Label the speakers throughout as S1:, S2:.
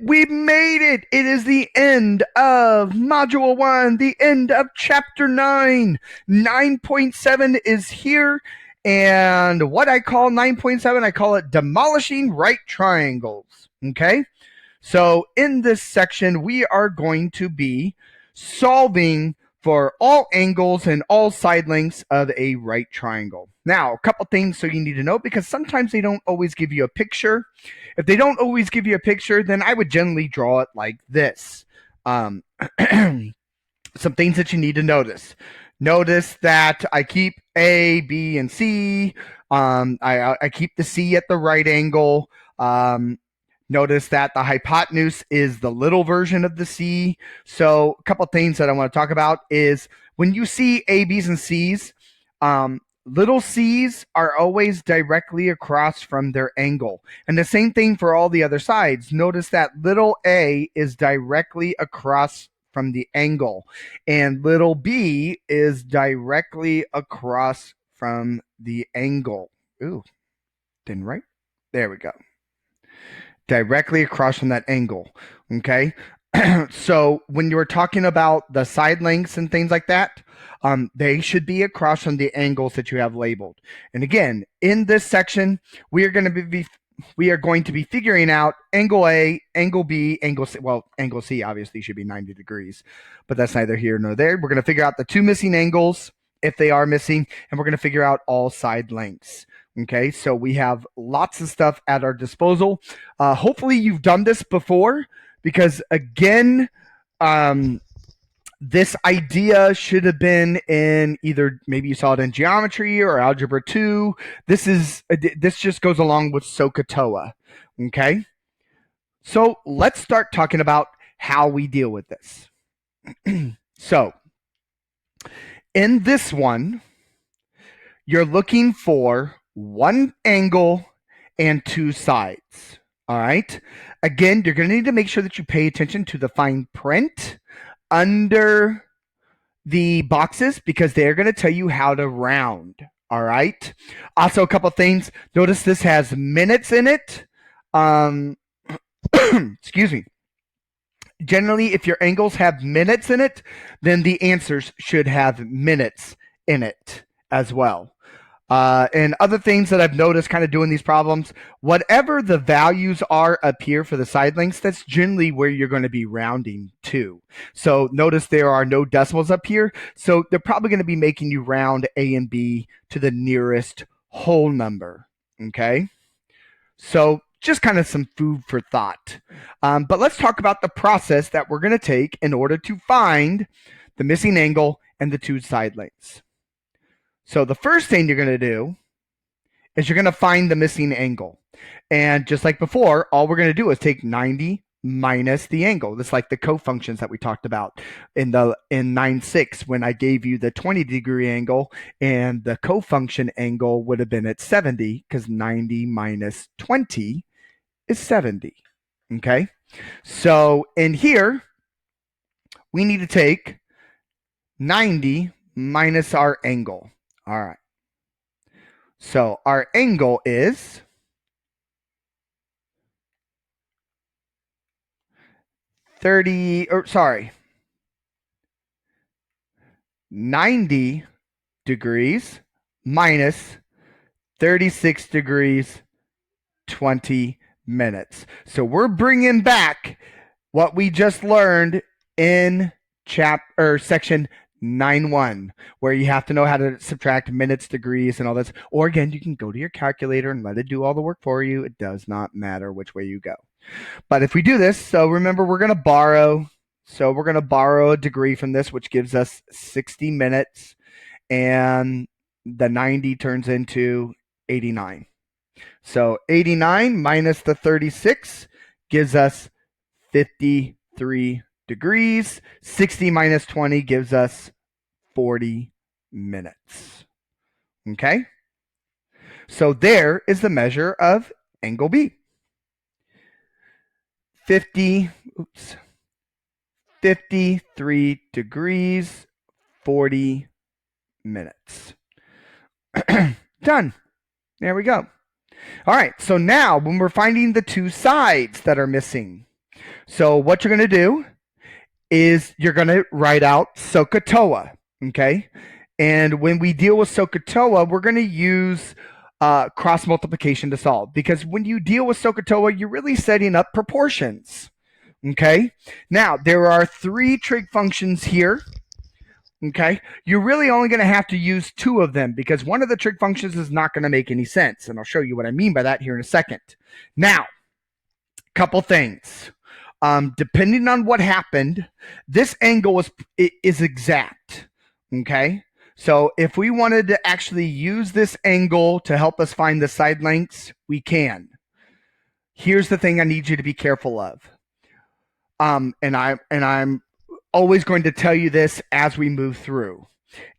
S1: We made it! It is the end of Module 1, the end of Chapter 9. 9.7 is here, and what I call 9.7, I call it demolishing right triangles. Okay? So in this section, we are going to be solving for all angles and all side lengths of a right triangle. Now, a couple things so you need to know, because sometimes they don't always give you a picture. If they don't always give you a picture, then I would generally draw it like this. Some things that you need to notice. Notice that I keep A, B, and C. I keep the C at the right angle. Notice that the hypotenuse is the little version of the C. So a couple things that I want to talk about is when you see A, B's, and C's, little C's are always directly across from their angle. And the same thing for all the other sides. Notice that little A is directly across from the angle, and little b is directly across from the angle. Ooh, didn't write. There we go. Directly across from that angle. Okay. So when you're talking about the side lengths and things like that, they should be across from the angles that you have labeled. And again, in this section, we are going to be figuring out angle A, angle B, angle C. Well, angle C obviously should be 90 degrees, but that's neither here nor there. We're going to figure out the two missing angles, if they are missing, and we're going to figure out all side lengths. Okay, so we have lots of stuff at our disposal. Hopefully you've done this before, because again, this idea should have been in either, maybe you saw it in geometry or algebra 2. This just goes along with SOHCAHTOA. Okay, so let's start talking about how we deal with this. So in this one, you're looking for one angle and two sides. All right. Again, you're going to need to make sure that you pay attention to the fine print under the boxes, because they're going to tell you how to round. All right. Also, a couple things. Notice this has minutes in it. Excuse me. Generally, if your angles have minutes in it, then the answers should have minutes in it as well. And other things that I've noticed kind of doing these problems, whatever the values are up here for the side lengths, that's generally where you're going to be rounding to. So notice there are no decimals up here. So they're probably going to be making you round A and B to the nearest whole number. Okay. So just kind of some food for thought. But let's talk about the process that we're going to take in order to find the missing angle and the two side lengths. So the first thing you're going to do is you're going to find the missing angle. And just like before, all we're going to do is take 90 minus the angle. That's like the cofunctions that we talked about in 9.6 when I gave you the 20-degree angle, and the cofunction angle would have been at 70, because 90 minus 20 is 70. Okay? So in here, we need to take 90 minus our angle. All right. So our angle is 90 degrees minus 36 degrees, 20 minutes. So we're bringing back what we just learned in section 9.1, where you have to know how to subtract minutes, degrees, and all this. Or again, you can go to your calculator and let it do all the work for you. It does not matter which way you go. But if we do this, so remember, we're going to borrow. So we're going to borrow a degree from this, which gives us 60 minutes. And the 90 turns into 89. So 89 minus the 36 gives us 53 degrees. 60 minus 20 gives us 40 minutes. Okay? So there is the measure of angle B. 53 degrees, 40 minutes. Done. There we go. All right, so now when we're finding the two sides that are missing, So what you're going to do is you're going to write out SOHCAHTOA, okay? And when we deal with SOHCAHTOA, we're going to use cross multiplication to solve, because when you deal with SOHCAHTOA, you're really setting up proportions, okay? Now, there are 3 trig functions here, okay? You're really only going to have to use 2 of them, because one of the trig functions is not going to make any sense, and I'll show you what I mean by that here in a second. Now, couple things. Depending on what happened, this angle is exact, okay? So if we wanted to actually use this angle to help us find the side lengths, we can. Here's the thing I need you to be careful of. And I'm always going to tell you this as we move through.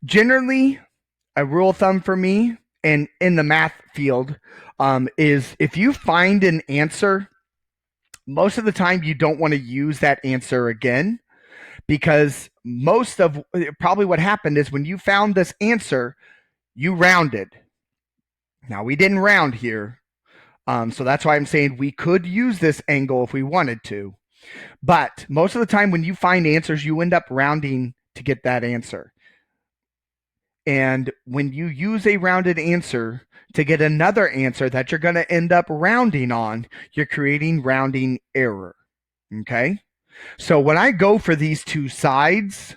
S1: Generally, a rule of thumb for me and in the math field is if you find an answer, most of the time you don't want to use that answer again, because most of probably what happened is when you found this answer, you rounded. Now, we didn't round here, so that's why I'm saying we could use this angle if we wanted to. But most of the time when you find answers, you end up rounding to get that answer. And when you use a rounded answer to get another answer that you're going to end up rounding on, you're creating rounding error, okay? So when I go for these 2 sides,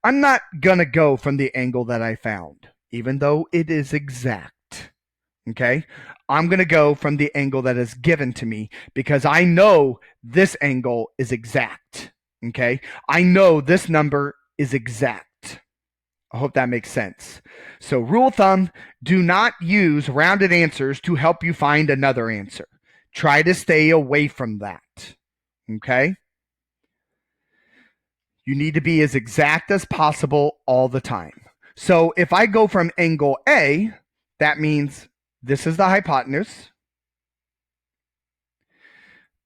S1: I'm not going to go from the angle that I found, even though it is exact, okay? I'm going to go from the angle that is given to me, because I know this angle is exact, okay? I know this number is exact. I hope that makes sense. So rule of thumb, do not use rounded answers to help you find another answer. Try to stay away from that, okay? You need to be as exact as possible all the time. So if I go from angle A, that means this is the hypotenuse.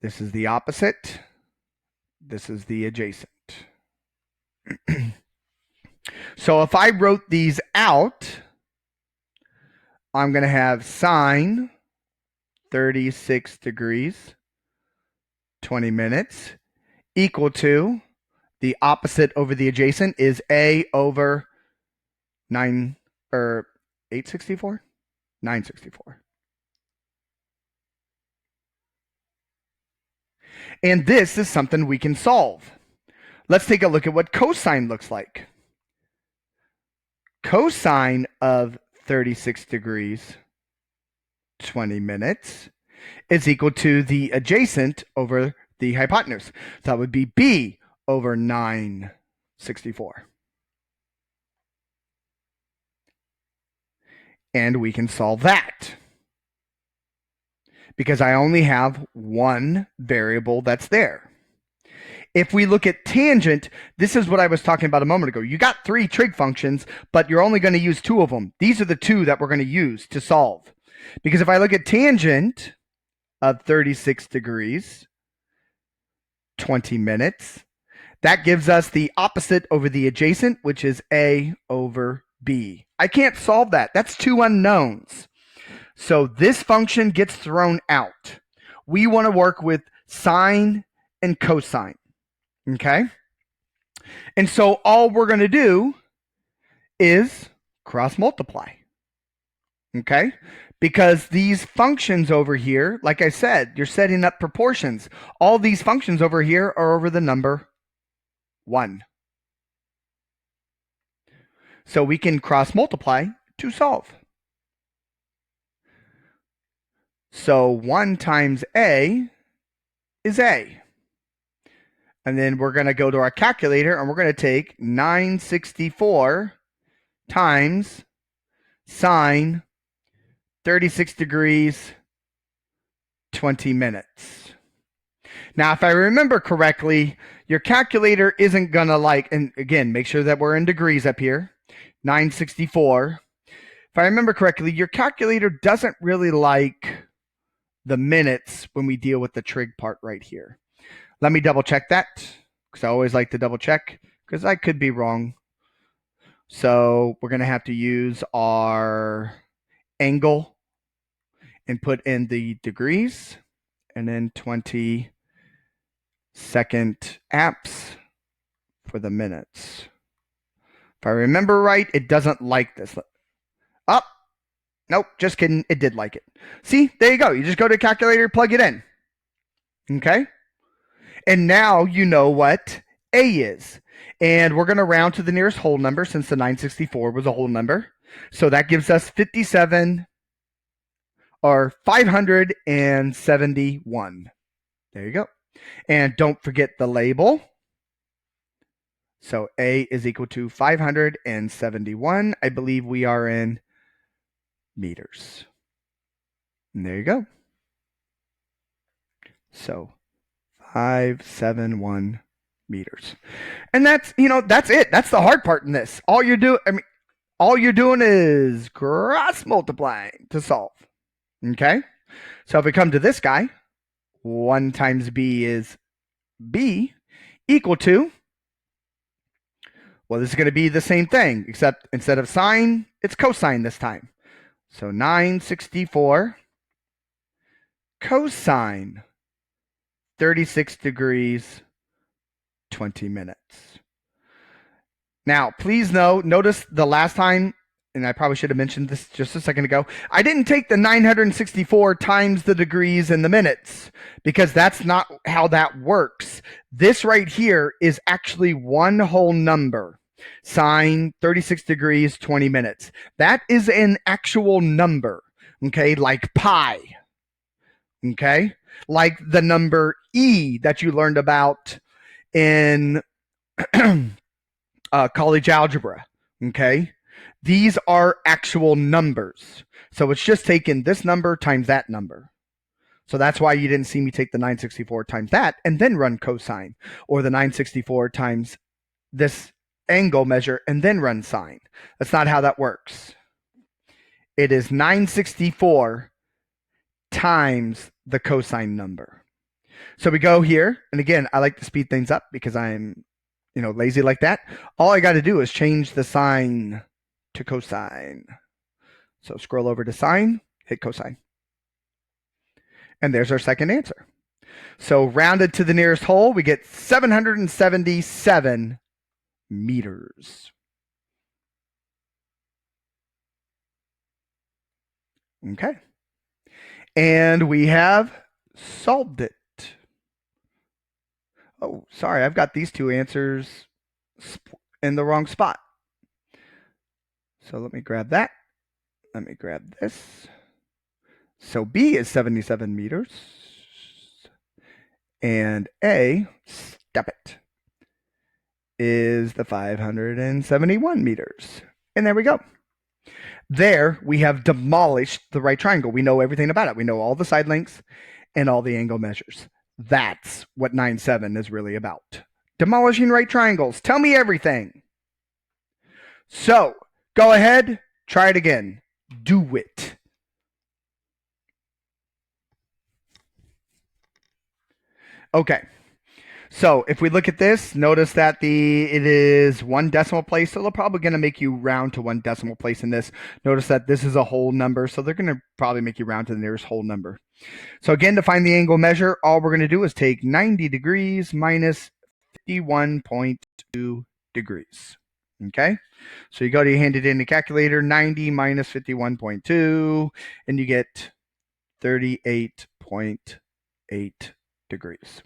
S1: This is the opposite. This is the adjacent. So if I wrote these out, I'm going to have sine 36 degrees, 20 minutes, equal to the opposite over the adjacent is A over 864? 964. And this is something we can solve. Let's take a look at what cosine looks like. Cosine of 36 degrees, 20 minutes, is equal to the adjacent over the hypotenuse. So that would be B over 964. And we can solve that, because I only have one variable that's there. If we look at tangent, this is what I was talking about a moment ago. You got 3 trig functions, but you're only going to use 2 of them. These are the 2 that we're going to use to solve. Because if I look at tangent of 36 degrees, 20 minutes, that gives us the opposite over the adjacent, which is A over B. I can't solve that. That's 2 unknowns. So this function gets thrown out. We want to work with sine and cosine. Okay? And so all we're going to do is cross multiply. Okay? Because these functions over here, like I said, you're setting up proportions. All these functions over here are over the number 1. So we can cross multiply to solve. So 1 times A is A. And then we're going to go to our calculator and we're going to take 964 times sine 36 degrees, 20 minutes. Now, if I remember correctly, your calculator isn't going to and again, make sure that we're in degrees up here, 964. If I remember correctly, your calculator doesn't really like the minutes when we deal with the trig part right here. Let me double check that, because I always like to double check, because I could be wrong. So we're going to have to use our angle and put in the degrees, and then 20 second apps for the minutes. If I remember right, it doesn't like this. Oh, nope, just kidding. It did like it. See, there you go. You just go to calculator, plug it in. Okay? And now you know what A is. And we're going to round to the nearest whole number since the 964 was a whole number. So that gives us 57 or 571. There you go. And don't forget the label. So A is equal to 571. I believe we are in meters. And there you go. So 571 meters. And that's, that's it. That's the hard part in this. All you're doing is cross multiplying to solve. Okay? So if we come to this guy, 1 times B is B equal to, well, this is going to be the same thing, except instead of sine, it's cosine this time. So 964 cosine 36 degrees, 20 minutes. Now, please notice the last time, and I probably should have mentioned this just a second ago, I didn't take the 964 times the degrees and the minutes, because that's not how that works. This right here is actually one whole number. Sine 36 degrees, 20 minutes. That is an actual number, okay, like pi, okay, like the number E that you learned about in college algebra, okay? These are actual numbers. So it's just taking this number times that number. So that's why you didn't see me take the 964 times that and then run cosine, or the 964 times this angle measure and then run sine. That's not how that works. It is 964 times the cosine number. So we go here, and again, I like to speed things up because I'm, lazy like that. All I got to do is change the sine to cosine. So scroll over to sine, hit cosine. And there's our second answer. So rounded to the nearest whole, we get 777 meters. Okay. And we have solved it. Oh, sorry, I've got these two answers in the wrong spot. So let me grab that. Let me grab this. So B is 77 meters. And A, stop it, is the 571 meters. And there we go. There, we have demolished the right triangle. We know everything about it. We know all the side lengths and all the angle measures. That's what 9-7 is really about. Demolishing right triangles. Tell me everything. So, go ahead, try it again. Do it. Okay. So if we look at this, notice that it is 1 decimal place, so they're probably going to make you round to 1 decimal place in this. Notice that this is a whole number, so they're going to probably make you round to the nearest whole number. So again, to find the angle measure, all we're going to do is take 90 degrees minus 51.2 degrees. Okay? So you go to your hand it in the calculator, 90 minus 51.2, and you get 38.8 degrees.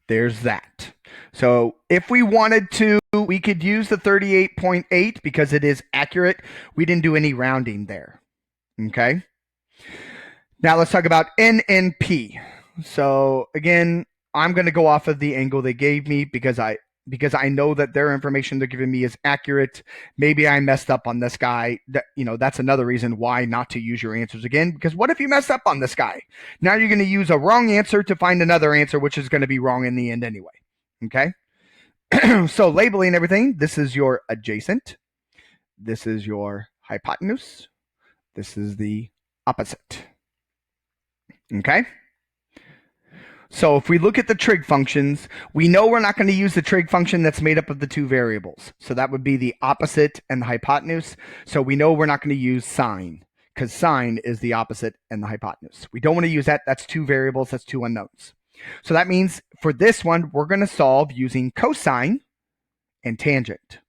S1: There's that. So if we wanted to, we could use the 38.8 because it is accurate. We didn't do any rounding there. Okay. Now let's talk about N and P. So again, I'm going to go off of the angle they gave me because I know that their information they're giving me is accurate. Maybe I messed up on this guy. That's another reason why not to use your answers again, because what if you messed up on this guy? Now you're going to use a wrong answer to find another answer, which is going to be wrong in the end anyway. Okay? So labeling everything, this is your adjacent. This is your hypotenuse. This is the opposite. Okay? So if we look at the trig functions, we know we're not going to use the trig function that's made up of the 2 variables. So that would be the opposite and the hypotenuse. So we know we're not going to use sine because sine is the opposite and the hypotenuse. We don't want to use that. That's 2 variables. That's 2 unknowns. So that means for this one, we're going to solve using cosine and tangent.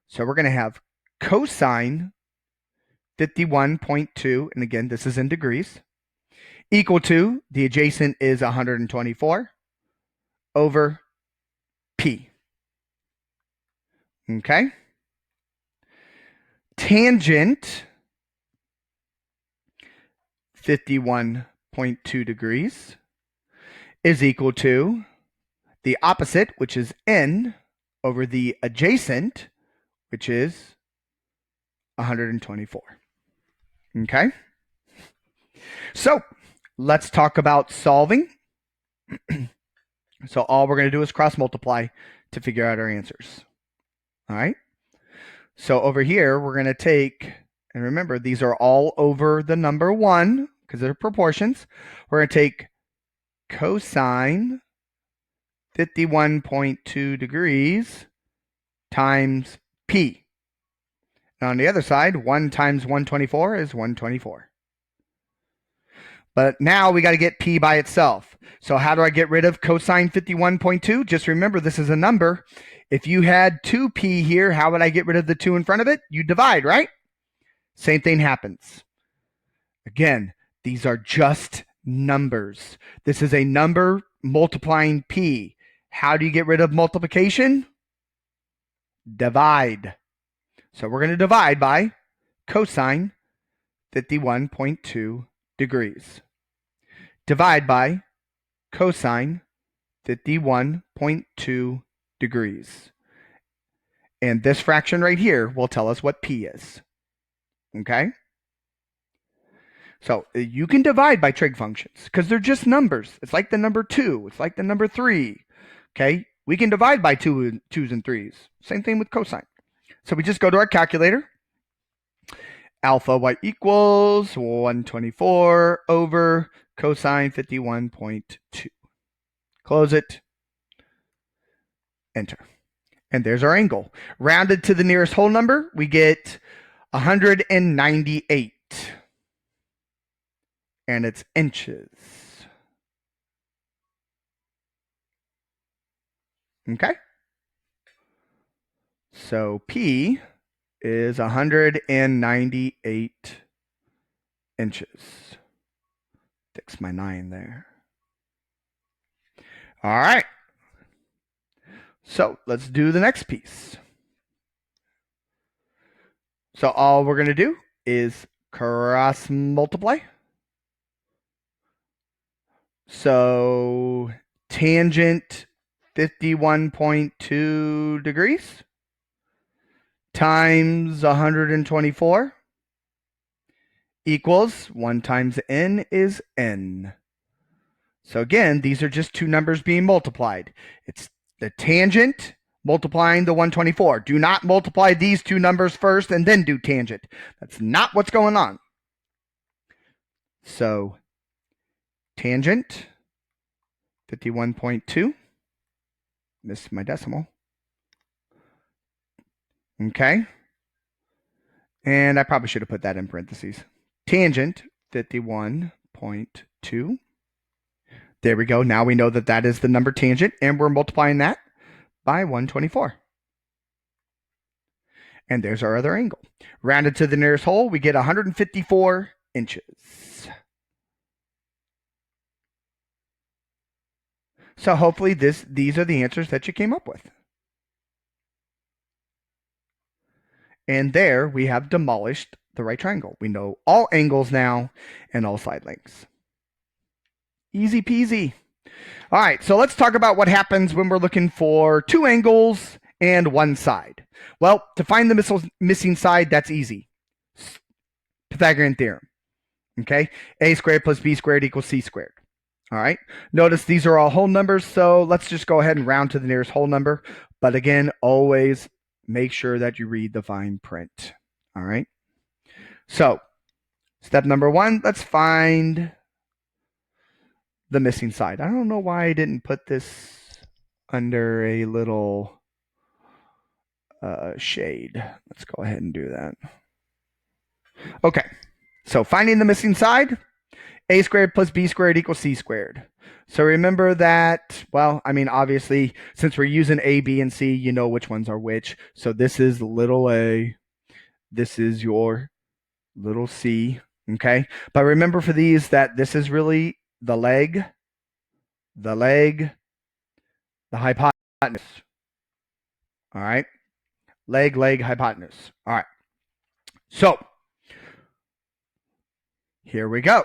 S1: So we're going to have cosine 51.2, and again, this is in degrees, equal to, the adjacent is 124, over P. Okay? Tangent 51.2 degrees is equal to the opposite, which is n, over the adjacent, which is 124. Okay? So let's talk about solving. So all we're going to do is cross multiply to figure out our answers. All right? So over here, we're going to take, and remember, these are all over the number 1 because they're proportions. We're going to take cosine 51.2 degrees times P. And on the other side, 1 times 124 is 124. But now we got to get P by itself. So how do I get rid of cosine 51.2? Just remember, this is a number. If you had 2P here, how would I get rid of the 2 in front of it? You divide, right? Same thing happens. Again, these are just numbers. This is a number multiplying P. How do you get rid of multiplication? Divide. So we're going to divide by cosine 51.2 degrees. Divide by cosine 51.2 degrees. And this fraction right here will tell us what P is. Okay? So you can divide by trig functions because they're just numbers. It's like the number 2. It's like the number 3. Okay? We can divide by 2s and 3s. Same thing with cosine. So we just go to our calculator. Alpha y equals 124 over cosine 51.2. Close it. Enter. And there's our angle. Rounded to the nearest whole number, we get 198. And it's inches. Okay? So P is 198 inches. Fix my 9 there. All right. So let's do the next piece. So all we're going to do is cross multiply. So tangent 51.2 degrees times 124 equals 1 times n is n. So again, these are just two numbers being multiplied. It's the tangent multiplying the 124. Do not multiply these two numbers first and then do tangent. That's not what's going on. So tangent 51.2. Missed my decimal. Okay. And I probably should have put that in parentheses. Tangent 51.2. There we go. Now we know that that is the number tangent, and we're multiplying that by 124. And there's our other angle. Rounded to the nearest whole, we get 154 inches. So hopefully these are the answers that you came up with. And there we have demolished the right triangle. We know all angles now and all side lengths. Easy peasy. All right, so let's talk about what happens when we're looking for two angles and one side. Well, to find the missing side, that's easy. Pythagorean theorem. Okay, a squared plus b squared equals c squared. All right, notice these are all whole numbers, so let's just go ahead and round to the nearest whole number. But again, always make sure that you read the fine print. All right, so step number 1, let's find the missing side. I don't know why I didn't put this under a little shade. Let's go ahead and do that. Okay, so finding the missing side A squared plus B squared equals C squared. So remember that, well, I mean, obviously, since we're using A, B, and C, you know which ones are which. So this is little a, this is your little c, okay? But remember for these that this is really the leg, the hypotenuse, all right? Leg, hypotenuse, all right. So here we go.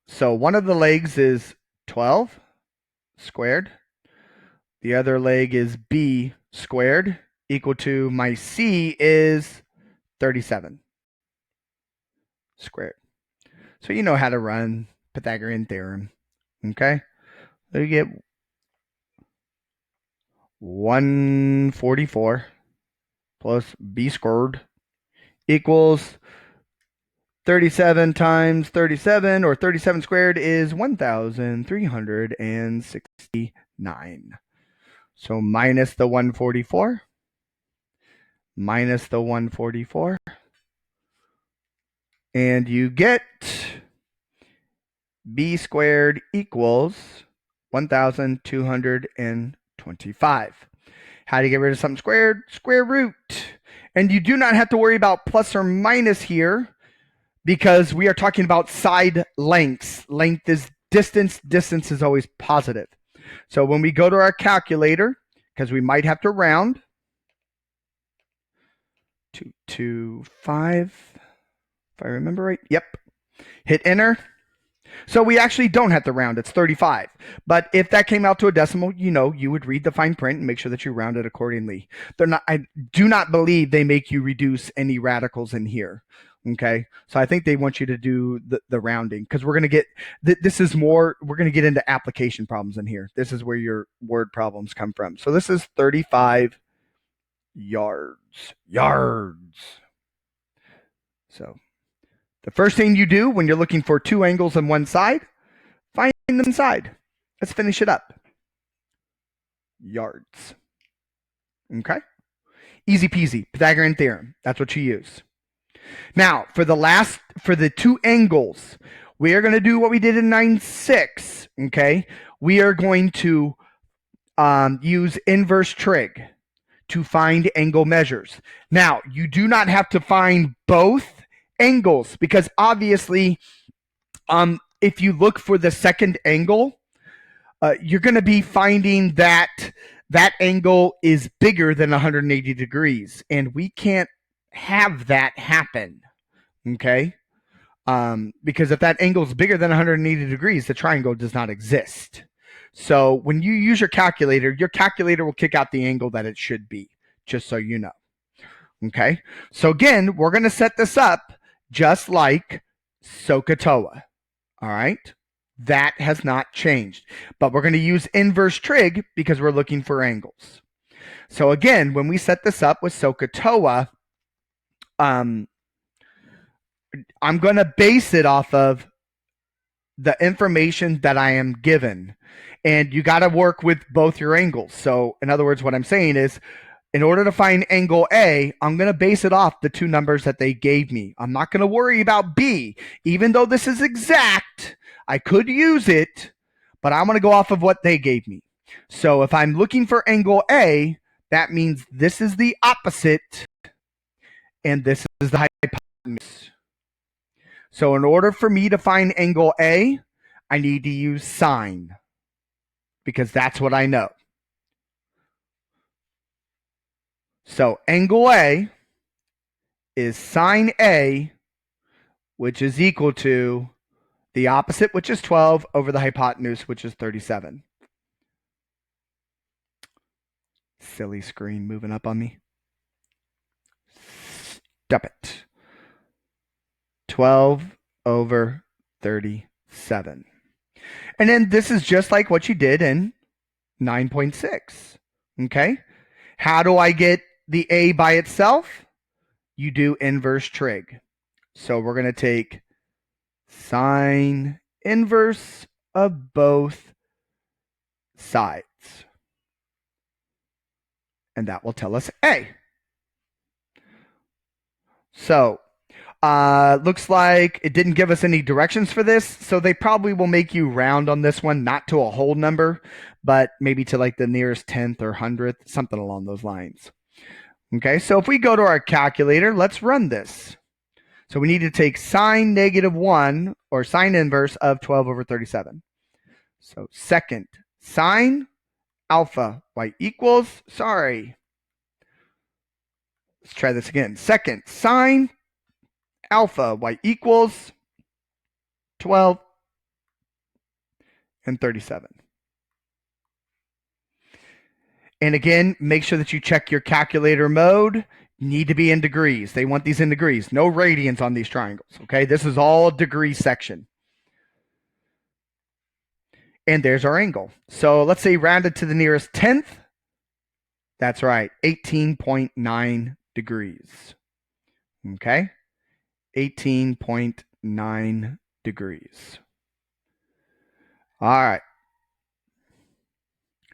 S1: So one of the legs is 12 squared. The other leg is b squared equal to my c is 37 squared. So you know how to run Pythagorean theorem, okay? So you get 144 plus b squared equals 37 times 37, or 37 squared is 1,369. So minus the 144, minus the 144, and you get b squared equals 1,225. How do you get rid of something squared? Square root. And you do not have to worry about plus or minus here because we are talking about side lengths. Length is distance. Distance is always positive. So when we go to our calculator, because we might have to round, 225, if I remember right. Yep. Hit enter. So we actually don't have to round. It's 35. But if that came out to a decimal, you know, you would read the fine print and make sure that you round it accordingly. I do not believe they make you reduce any radicals in here. Okay. So I think they want you to do the rounding because we're going to get, this is more, we're going to get into application problems in here. This is where your word problems come from. So this is 35 yards. So the first thing you do when you're looking for two angles on one side, find them inside. Let's finish it up. Yards. Okay? Easy peasy. Pythagorean theorem. That's what you use. Now, for the two angles, we are going to do what we did in 9-6. Okay? We are going to use inverse trig to find angle measures. Now, you do not have to find both angles because obviously if you look for the second angle, you're going to be finding that that angle is bigger than 180 degrees, and we can't have that happen, okay? Because if that angle is bigger than 180 degrees, the triangle does not exist. So when you use your calculator will kick out the angle that it should be, just so you know. Okay? So again, we're going to set this up just like SOHCAHTOA. All right? That has not changed. But we're going to use inverse trig because we're looking for angles. So again, when we set this up with SOHCAHTOA, I'm going to base it off of the information that I am given. And you got to work with both your angles. So in other words, what I'm saying is, in order to find angle A, I'm going to base it off the two numbers that they gave me. I'm not going to worry about B. Even though this is exact, I could use it, but I'm going to go off of what they gave me. So if I'm looking for angle A, that means this is the opposite and this is the hypotenuse. So in order for me to find angle A, I need to use sine because that's what I know. So angle A is sine A, which is equal to the opposite, which is 12, over the hypotenuse, which is 37. Silly screen moving up on me. Stop it. 12 over 37. And then this is just like what you did in 9.6. Okay? How do I get the A by itself? You do inverse trig. So we're going to take sine inverse of both sides. And that will tell us A. So Looks like it didn't give us any directions for this, so they probably will make you round on this one, not to a whole number, but maybe to like the nearest 10th or 100th, something along those lines. Okay, so if we go to our calculator, let's run this. So we need to take sine -1 or sine inverse of 12 over 37. So second, sine alpha y equals, let's try this again. Second, sine alpha y equals 12 and 37. And again, make sure that you check your calculator mode. You need to be in degrees. They want these in degrees. No radians on these triangles, okay? This is all degree section. And there's our angle. So let's say rounded to the nearest 10th. That's right, 18.9 degrees. Okay? 18.9 degrees. All right.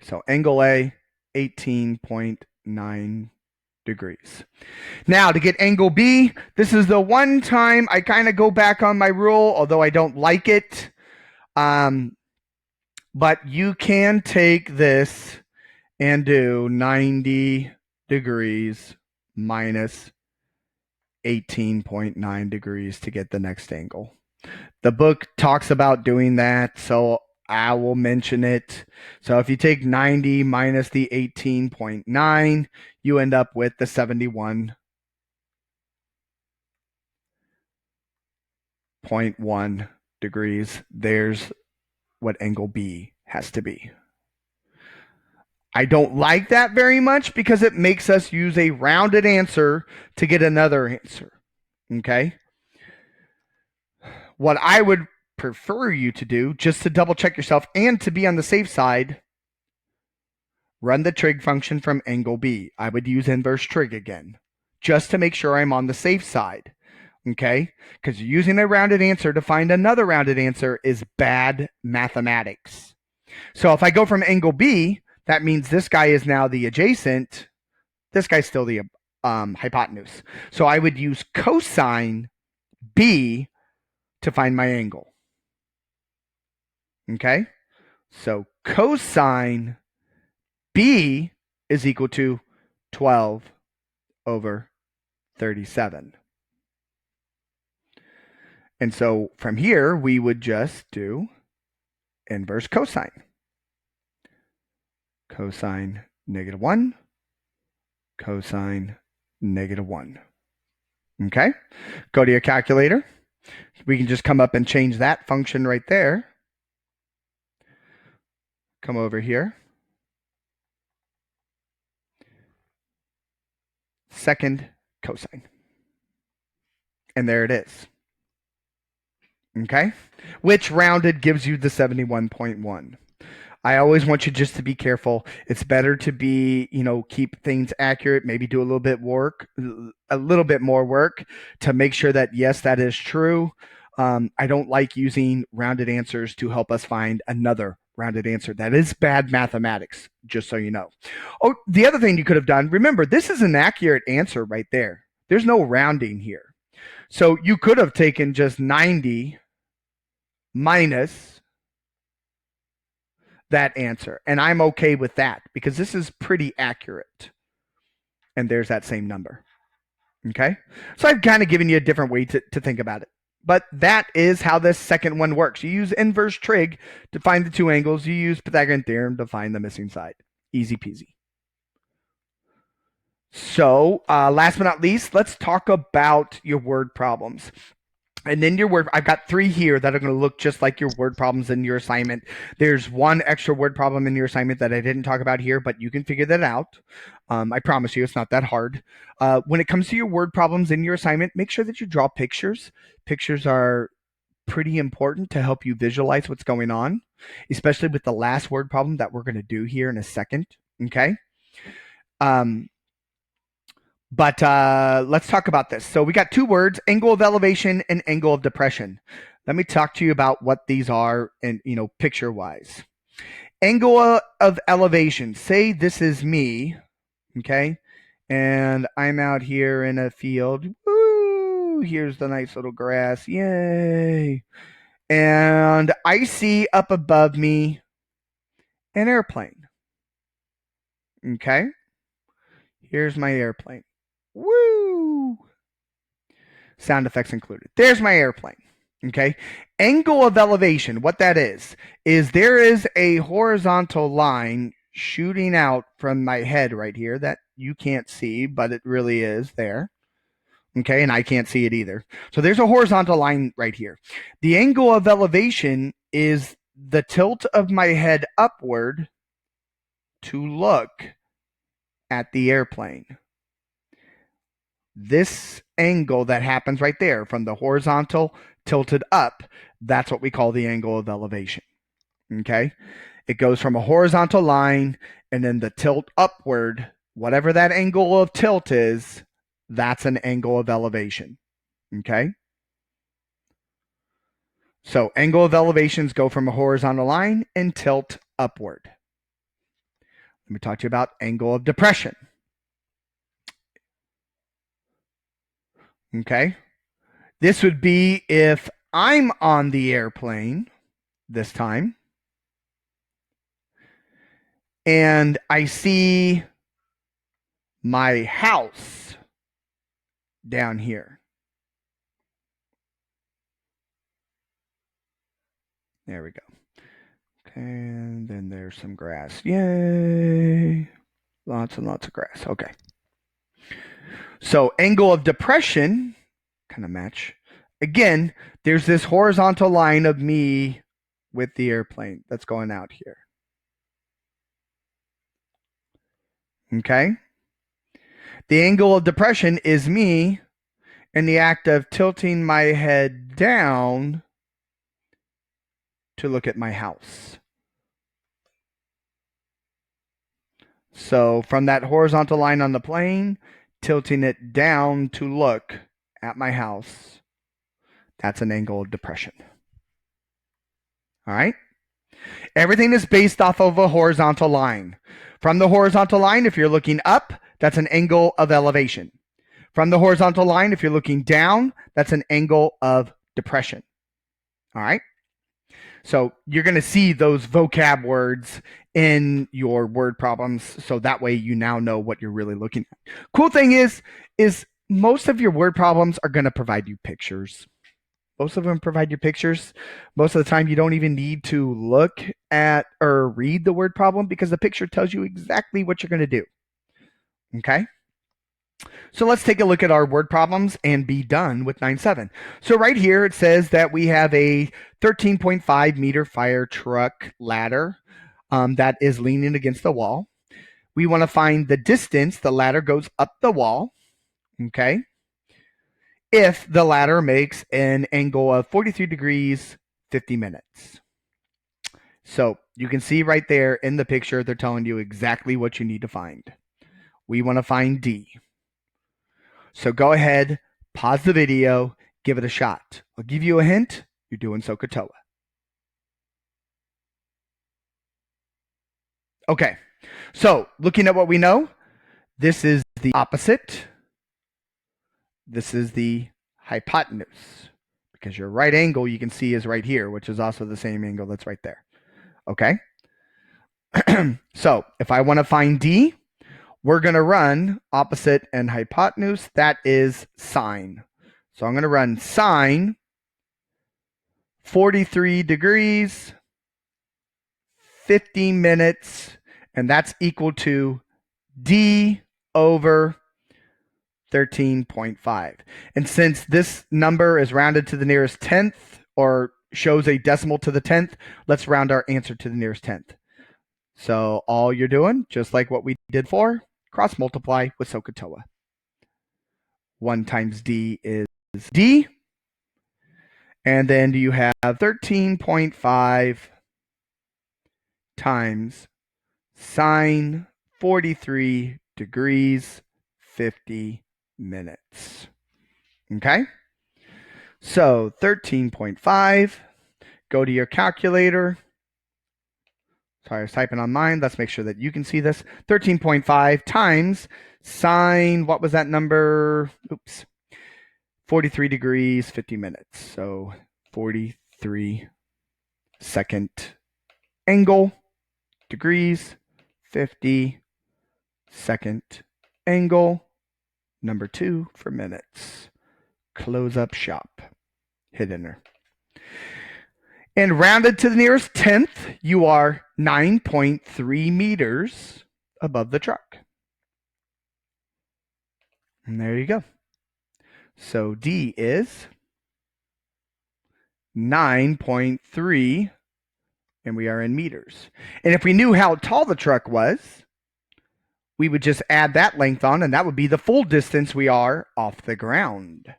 S1: So angle A, 18.9 degrees. Now to get angle B, this is the one time I kind of go back on my rule, although I don't like it. But you can take this and do 90 degrees minus 18.9 degrees to get the next angle. The book talks about doing that, so I will mention it. So if you take 90 minus the 18.9, you end up with the 71.1 degrees. There's what angle B has to be. I don't like that very much because it makes us use a rounded answer to get another answer. Okay? What I would prefer you to do, just to double check yourself and to be on the safe side, run the trig function from angle B. I would use inverse trig again, just to make sure I'm on the safe side. Okay? Because using a rounded answer to find another rounded answer is bad mathematics. So if I go from angle B, that means this guy is now the adjacent. This guy's still the hypotenuse. So I would use cosine B to find my angle. Okay? So cosine B is equal to 12 over 37. And so from here, we would just do inverse cosine. Cosine -1, cosine -1. Okay? Go to your calculator. We can just come up and change that function right there. Come over here. Second cosine. And there it is. Okay? Which rounded gives you the 71.1. I always want you just to be careful. It's better to be, keep things accurate, maybe do a little bit more work to make sure that, yes, that is true. I don't like using rounded answers to help us find another rounded answer. That is bad mathematics, just so you know. Oh, the other thing you could have done, remember, this is an accurate answer right there. There's no rounding here. So you could have taken just 90 minus that answer. And I'm okay with that because this is pretty accurate. And there's that same number. Okay? So I've kind of given you a different way to think about it. But that is how this second one works. You use inverse trig to find the two angles. You use Pythagorean theorem to find the missing side. Easy peasy. So last but not least, let's talk about your word problems. And then your word, I've got 3 here that are going to look just like your word problems in your assignment. There's 1 extra word problem in your assignment that I didn't talk about here, but you can figure that out. I promise you, it's not that hard. When it comes to your word problems in your assignment, make sure that you draw pictures. Pictures are pretty important to help you visualize what's going on, especially with the last word problem that we're going to do here in a second. Okay? But let's talk about this. So we got 2 words, angle of elevation and angle of depression. Let me talk to you about what these are and, picture-wise. Angle of elevation. Say this is me, okay? And I'm out here in a field. Woo! Woo, here's the nice little grass. Yay. And I see up above me an airplane. Okay. Here's my airplane. Woo. Sound effects included. There's my airplane. Okay. Angle of elevation, what that is there is a horizontal line shooting out from my head right here that you can't see, but it really is there. Okay, and I can't see it either. So there's a horizontal line right here. The angle of elevation is the tilt of my head upward to look at the airplane. This angle that happens right there from the horizontal tilted up, that's what we call the angle of elevation. Okay? It goes from a horizontal line and then the tilt upward, whatever that angle of tilt is, that's an angle of elevation. Okay? So angle of elevations go from a horizontal line and tilt upward. Let me talk to you about angle of depression. Okay? This would be if I'm on the airplane this time and I see my house down here. There we go. Okay, and then there's some grass. Yay. Lots and lots of grass. Okay. So angle of depression, kind of match. Again, there's this horizontal line of me with the airplane that's going out here. Okay? The angle of depression is me in the act of tilting my head down to look at my house. So from that horizontal line on the plane, tilting it down to look at my house, that's an angle of depression. All right? Everything is based off of a horizontal line. From the horizontal line, if you're looking up, that's an angle of elevation. From the horizontal line, if you're looking down, that's an angle of depression. All right? So you're going to see those vocab words in your word problems, so that way you now know what you're really looking at. Cool thing is most of your word problems are going to provide you pictures. Most of them provide you pictures. Most of the time, you don't even need to look at or read the word problem because the picture tells you exactly what you're going to do. Okay? So let's take a look at our word problems and be done with 9-7. So right here, it says that we have a 13.5 meter fire truck ladder that is leaning against the wall. We want to find the distance the ladder goes up the wall. Okay? If the ladder makes an angle of 43 degrees, 50 minutes. So you can see right there in the picture, they're telling you exactly what you need to find. We want to find D. So go ahead, pause the video, give it a shot. I'll give you a hint. You're doing SOHCAHTOA. Okay, so looking at what we know, this is the opposite. This is the hypotenuse, because your right angle you can see is right here, which is also the same angle that's right there. Okay? So if I want to find D, we're going to run opposite and hypotenuse. That is sine. So I'm going to run sine 43 degrees, 50 minutes, and that's equal to D over 13.5. And since this number is rounded to the nearest tenth or shows a decimal to the 10th, let's round our answer to the nearest 10th. So all you're doing, just like what we did for, cross multiply with SOHCAHTOA. 1 times D is D. And then you have 13.5 times sine 43 degrees, 50 minutes. Okay? So 13.5, go to your calculator. Sorry, I was typing on mine. Let's make sure that you can see this. 13.5 times sine, what was that number? Oops. 43 degrees, 50 minutes. So 43 second angle, degrees, 50 second angle, number 2 for minutes. Close up shop. Hit enter. And rounded to the nearest tenth, you are 9.3 meters above the truck. And there you go. So D is 9.3, and we are in meters. And if we knew how tall the truck was, we would just add that length on, and that would be the full distance we are off the ground.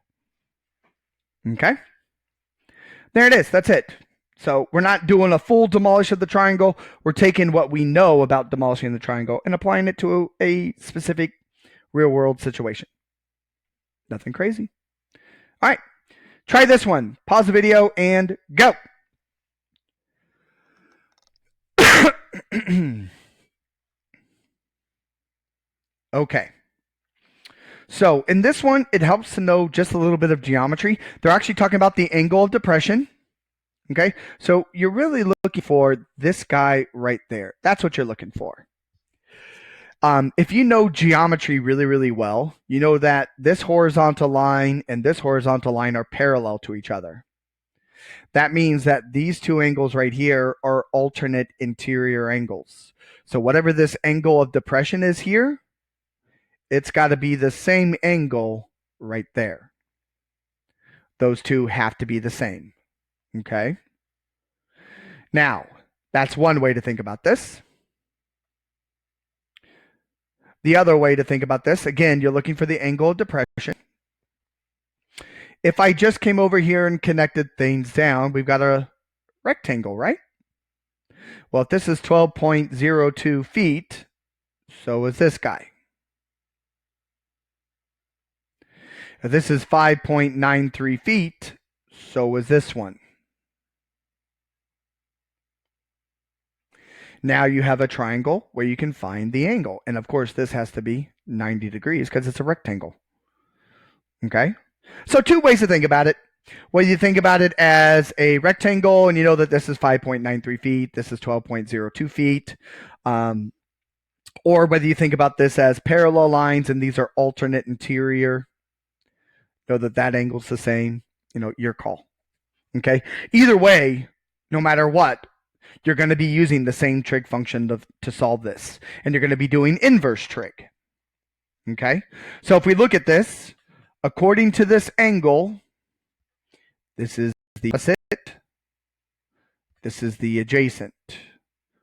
S1: Okay? There it is. That's it. So we're not doing a full demolish of the triangle. We're taking what we know about demolishing the triangle and applying it to a specific real-world situation. Nothing crazy. All right. Try this one. Pause the video and go. Okay. So in this one, it helps to know just a little bit of geometry. They're actually talking about the angle of depression. Okay, so you're really looking for this guy right there. That's what you're looking for. If you know geometry really, really well, you know that this horizontal line and this horizontal line are parallel to each other. That means that these two angles right here are alternate interior angles. So whatever this angle of depression is here, it's got to be the same angle right there. Those two have to be the same. Okay. Now, that's one way to think about this. The other way to think about this, again, you're looking for the angle of depression. If I just came over here and connected things down, we've got a rectangle, right? Well, if this is 12.02 feet, so is this guy. If this is 5.93 feet, so is this one. Now you have a triangle where you can find the angle. And of course, this has to be 90 degrees because it's a rectangle. Okay? So two ways to think about it. Whether you think about it as a rectangle and you know that this is 5.93 feet, this is 12.02 feet, or whether you think about this as parallel lines and these are alternate interior, know that that angle's the same, your call. Okay? Either way, no matter what, you're going to be using the same trig function to solve this. And you're going to be doing inverse trig. Okay? So if we look at this, according to this angle, this is the opposite. This is the adjacent.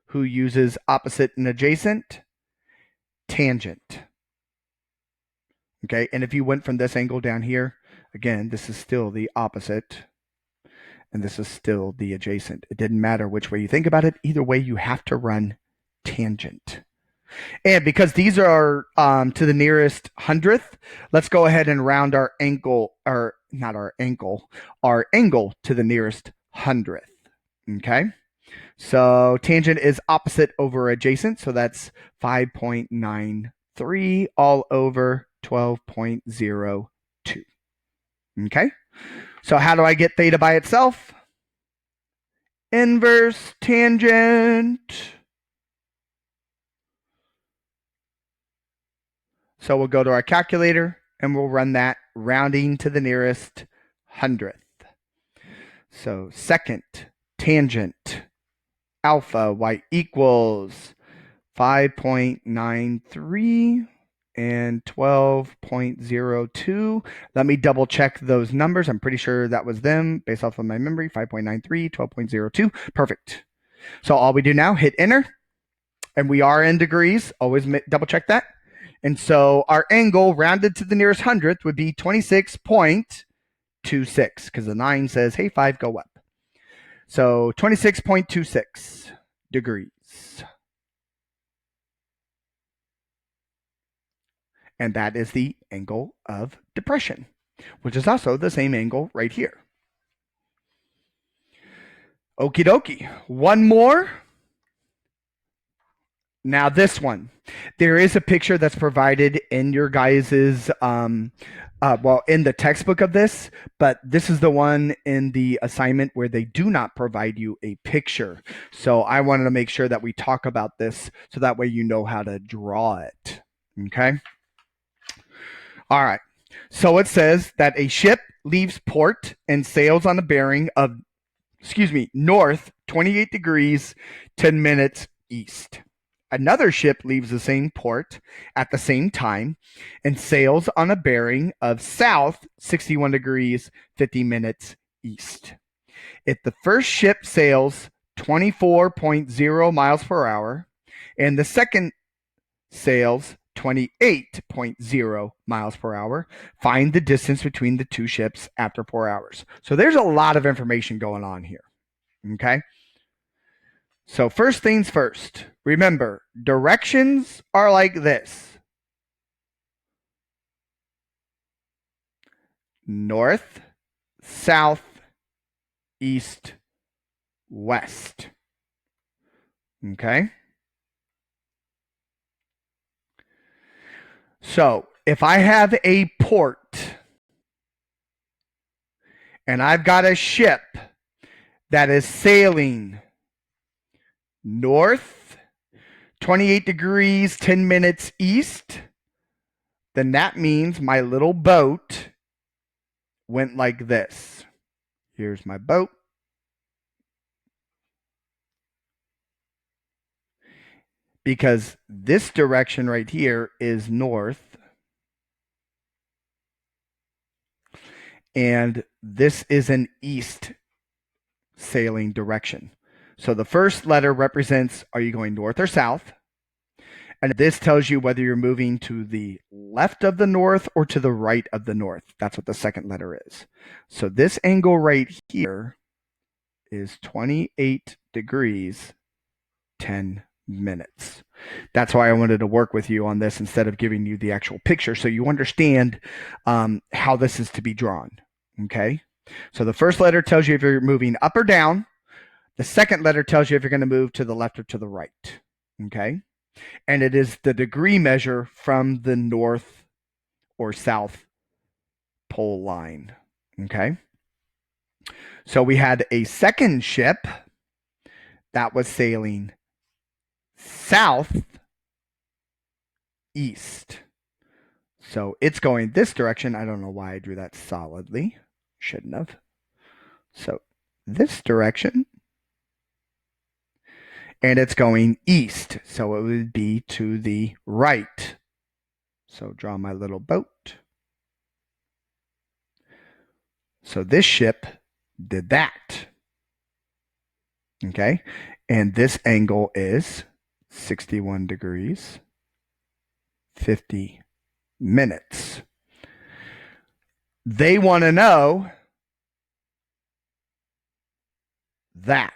S1: Who uses opposite and adjacent? Tangent. Okay? And if you went from this angle down here, again, this is still the opposite. And this is still the adjacent. It didn't matter which way you think about it. Either way, you have to run tangent. And because these are to the nearest hundredth, let's go ahead and round our angle, or not our ankle, our angle to the nearest hundredth. Okay? So tangent is opposite over adjacent. So that's 5.93 all over 12.02. Okay? So how do I get theta by itself? Inverse tangent. So we'll go to our calculator and we'll run that rounding to the nearest hundredth. So second tangent alpha y equals 5.93 and 12.02. Let me double check those numbers. I'm pretty sure that was them based off of my memory. 5.93, 12.02. Perfect. So all we do now, hit enter. And we are in degrees. Always double check that. And so our angle rounded to the nearest hundredth would be 26.26 because the 9 says, hey, 5, go up. So 26.26 degrees. And that is the angle of depression, which is also the same angle right here. Okie dokie. One more. Now this one, there is a picture that's provided in your guys's in the textbook of this, but this is the one in the assignment where they do not provide you a picture. So I wanted to make sure that we talk about this so that way you know how to draw it. Okay. All right. So it says that a ship leaves port and sails on a bearing of, north 28 degrees, 10 minutes east. Another ship leaves the same port at the same time and sails on a bearing of south 61 degrees, 50 minutes east. If the first ship sails 24.0 miles per hour and the second sails 28.0 miles per hour, find the distance between the two ships after 4 hours. So there's a lot of information going on here. Okay. So first things first, remember, directions are like this. North, south, east, west. Okay? So if I have a port and I've got a ship that is sailing north, 28 degrees, 10 minutes east, then that means my little boat went like this. Here's my boat. Because this direction right here is north. And this is an east sailing direction. So the first letter represents, are you going north or south? And this tells you whether you're moving to the left of the north or to the right of the north. That's what the second letter is. So this angle right here is 28 degrees, 10 minutes. That's why I wanted to work with you on this instead of giving you the actual picture so you understand how this is to be drawn. Okay? So the first letter tells you if you're moving up or down. The second letter tells you if you're going to move to the left or to the right. Okay? And it is the degree measure from the north or south pole line. Okay? So we had a second ship that was sailing south east. So it's going this direction. I don't know why I drew that solidly. Shouldn't have. So this direction. And it's going east. So it would be to the right. So draw my little boat. So this ship did that. Okay. And this angle is 61 degrees, 50 minutes. They want to know that.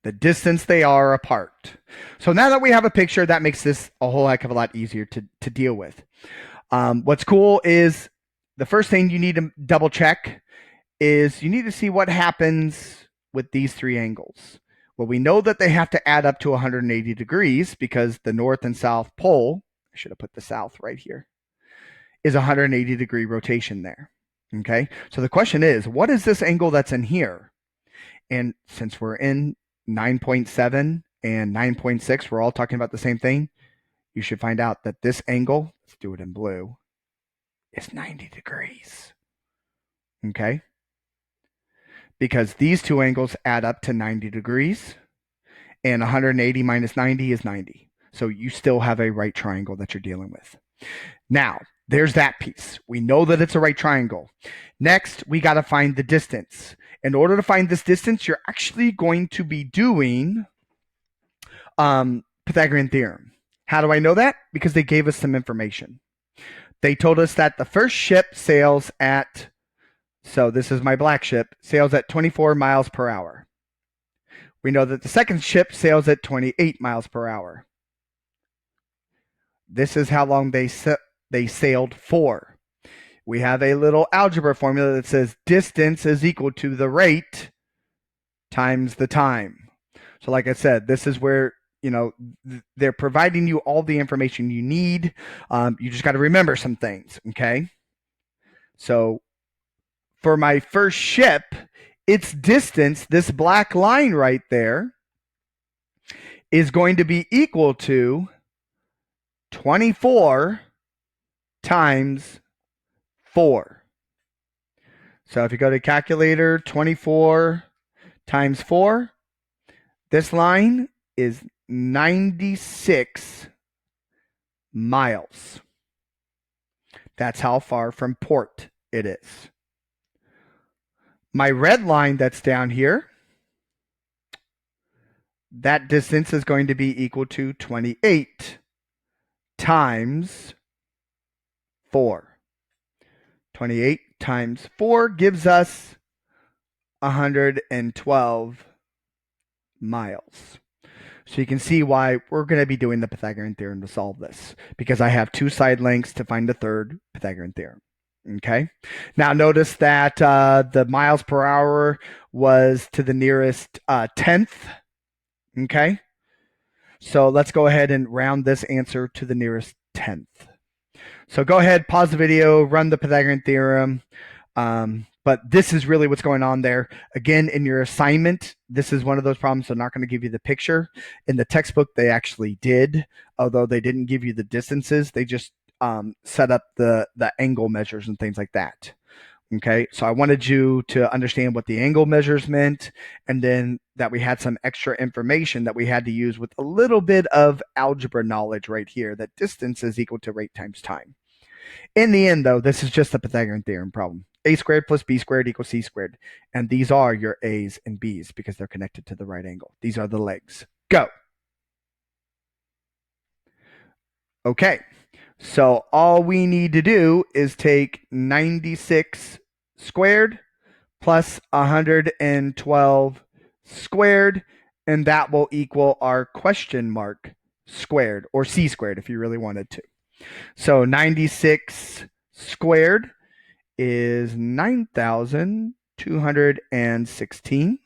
S1: The distance they are apart. So now that we have a picture, that makes this a whole heck of a lot easier to deal with. What's cool is the first thing you need to double check is you need to see what happens with these three angles. Well, we know that they have to add up to 180 degrees because the north and south pole, I should have put the south right here, is 180 degree rotation there. Okay, so the question is, what is this angle that's in here? And since we're in 9.7 and 9.6, we're all talking about the same thing. You should find out that this angle, let's do it in blue, is 90 degrees. Okay? Because these two angles add up to 90 degrees, and 180 minus 90 is 90. So you still have a right triangle that you're dealing with. Now, there's that piece. We know that it's a right triangle. Next, we got to find the distance. In order to find this distance, you're actually going to be doing Pythagorean theorem. How do I know that? Because they gave us some information. They told us that the first ship sails at, so this is my black ship, sails at 24 miles per hour. We know that the second ship sails at 28 miles per hour. This is how long they sailed for. We have a little algebra formula that says distance is equal to the rate times the time. So like I said, this is where they're providing you all the information you need. You just got to remember some things, okay? So for my first ship, its distance, this black line right there, is going to be equal to 24 times 4. So if you go to calculator, 24 times 4, this line is 96 miles. That's how far from port it is. My red line that's down here, that distance is going to be equal to 28 times 4. 28 times 4 gives us 112 miles. So you can see why we're going to be doing the Pythagorean theorem to solve this, because I have two side lengths to find the third Pythagorean theorem. Okay. Now notice that the miles per hour was to the nearest tenth. Okay. So let's go ahead and round this answer to the nearest tenth. So go ahead, pause the video, run the Pythagorean theorem. But this is really what's going on there. Again, in your assignment, this is one of those problems. They're not going to give you the picture. In the textbook, they actually did, although they didn't give you the distances. They just set up the angle measures and things like that. Okay, so I wanted you to understand what the angle measures meant, and then that we had some extra information that we had to use with a little bit of algebra knowledge right here, that distance is equal to rate times time. In the end, though, this is just a Pythagorean theorem problem. A squared plus b squared equals c squared. And these are your a's and b's because they're connected to the right angle. These are the legs. Go. Okay, so all we need to do is take 96 squared plus 112 squared, and that will equal our question mark squared, or c squared if you really wanted to. So 96 squared is 9,216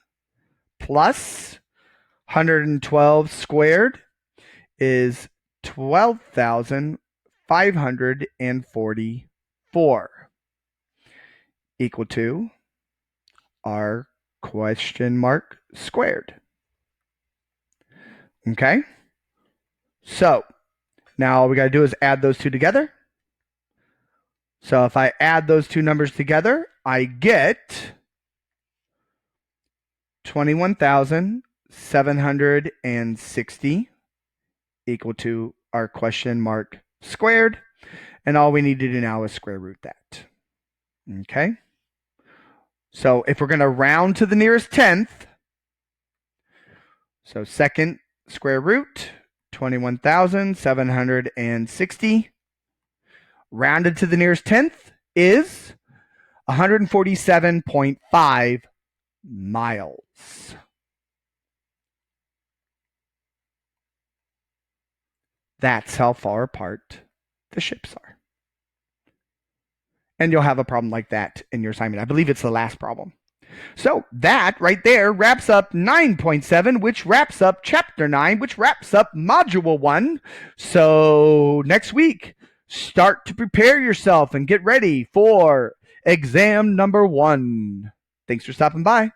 S1: plus 112 squared is 12,544 equal to our question mark squared. Okay? So now all we got to do is add those two together. So if I add those two numbers together, I get 21,760 equal to our question mark squared. And all we need to do now is square root that. Okay? So if we're going to round to the nearest tenth, so second square root, 21,760. Rounded to the nearest tenth is 147.5 miles. That's how far apart the ships are. And you'll have a problem like that in your assignment. I believe it's the last problem. So that right there wraps up 9.7, which wraps up Chapter 9, which wraps up Module 1. So next week, start to prepare yourself and get ready for exam number 1. Thanks for stopping by.